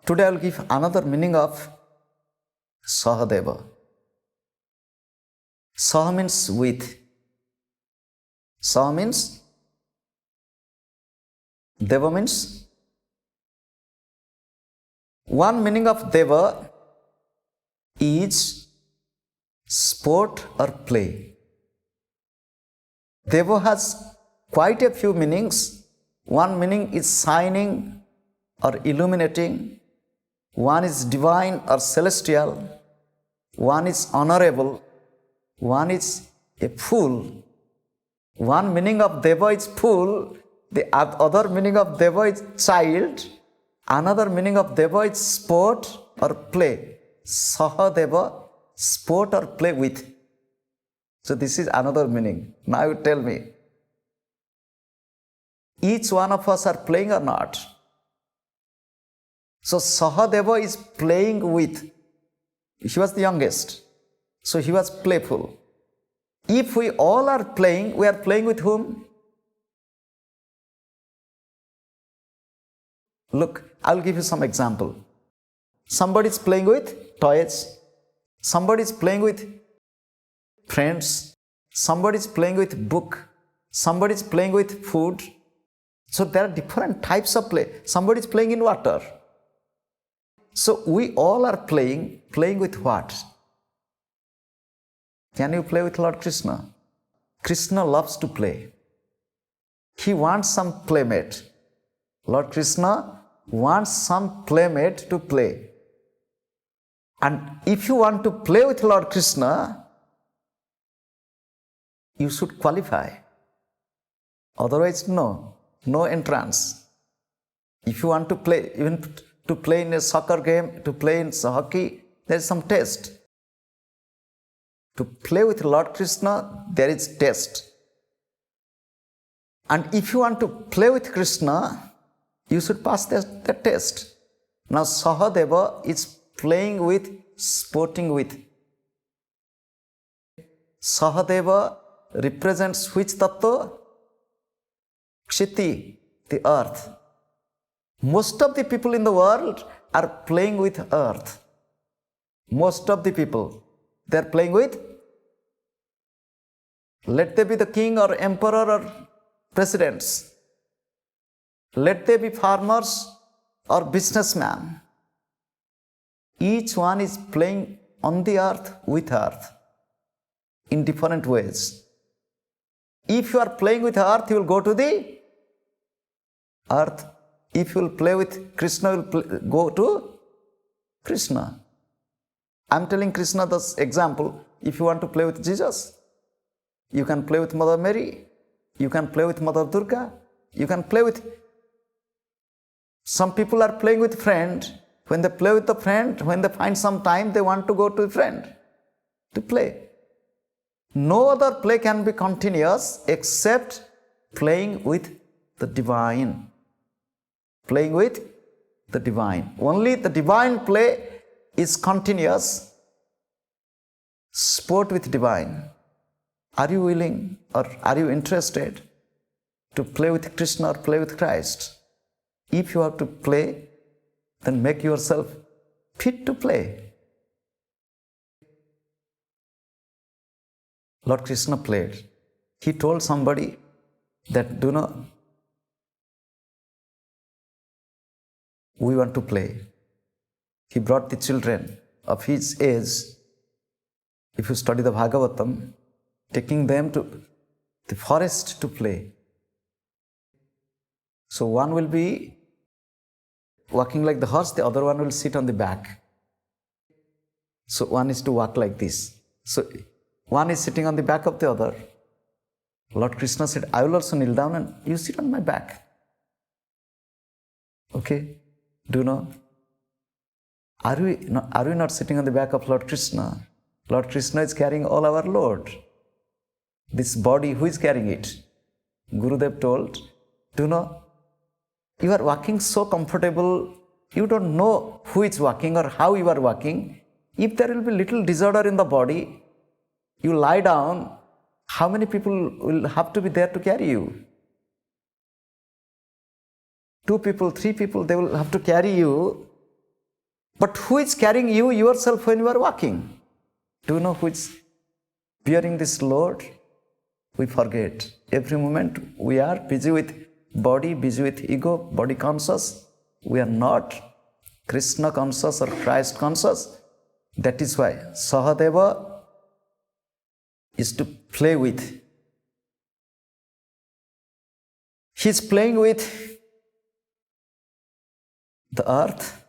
Today I will give another meaning of Sahadeva. Sah means with. Sah means Deva means one meaning of Deva is sport or play. Deva has quite a few meanings. One meaning is shining or illuminating. One is divine or celestial. One is honorable. One is a fool. One meaning of Deva is fool. The other meaning of Deva is child. Another meaning of Deva is sport or play. Sahadeva, sport or play with. So this is another meaning. Now you tell me, each one of us are playing or not? So Sahadeva is playing with. He was the youngest. So he was playful. If we all are playing, we are playing with whom? Look, I'll give you some example. Somebody is playing with toys. Somebody is playing with friends. Somebody is playing with book. Somebody is playing with food. So there are different types of play. Somebody is playing in water. So we all are playing with what? Can you play with Lord Krishna? Krishna loves to play. He wants some playmate. Lord Krishna wants some playmate to play. And if you want to play with Lord Krishna, you should qualify. Otherwise, no entrance. If you want to play, even to play in a soccer game, to play in hockey, there is some test. To play with Lord Krishna, there is test. And if you want to play with Krishna, you should pass the test. Now Sahadeva is playing with, sporting with. Sahadeva represents which tattva? Kshiti, the earth. Most of the people in the world are playing with earth. Most of the people, they are playing with. Let they be the king or emperor or presidents. Let they be farmers or businessmen. Each one is playing on the earth with earth in different ways. If you are playing with earth, you will go to the earth. If you will play with Krishna, you will go to Krishna. I am telling Krishna this example. If you want to play with Jesus, you can play with Mother Mary. You can play with Mother Durga. You can play with. Some people are playing with friend. When they play with the friend, when they find some time, they want to go to a friend to play. No other play can be continuous except playing with the divine. Playing with the divine. Only the divine play is continuous. Sport with divine. Are you willing or are you interested to play with Krishna or play with Christ? If you have to play, then make yourself fit to play. Lord Krishna played. He told somebody that, we want to play. He brought the children of his age. If you study the Bhagavatam, taking them to the forest to play. So one will be walking like the horse, the other one will sit on the back. So one is to walk like this. So one is sitting on the back of the other. Lord Krishna said, I will also kneel down and you sit on my back. Okay? Do you know? Are we not sitting on the back of Lord Krishna? Lord Krishna is carrying all our load. This body, who is carrying it? Gurudev told, do you know? You are walking so comfortable, you don't know who is walking or how you are walking. If there will be little disorder in the body, you lie down, how many people will have to be there to carry you? 2 people, 3 people, they will have to carry you. But who is carrying you yourself when you are walking? Do you know who is bearing this load? We forget. Every moment we are busy with body, busy with ego, body conscious. We are not Krishna conscious or Christ conscious. That is why Sahadeva is to play with. He is playing with the earth,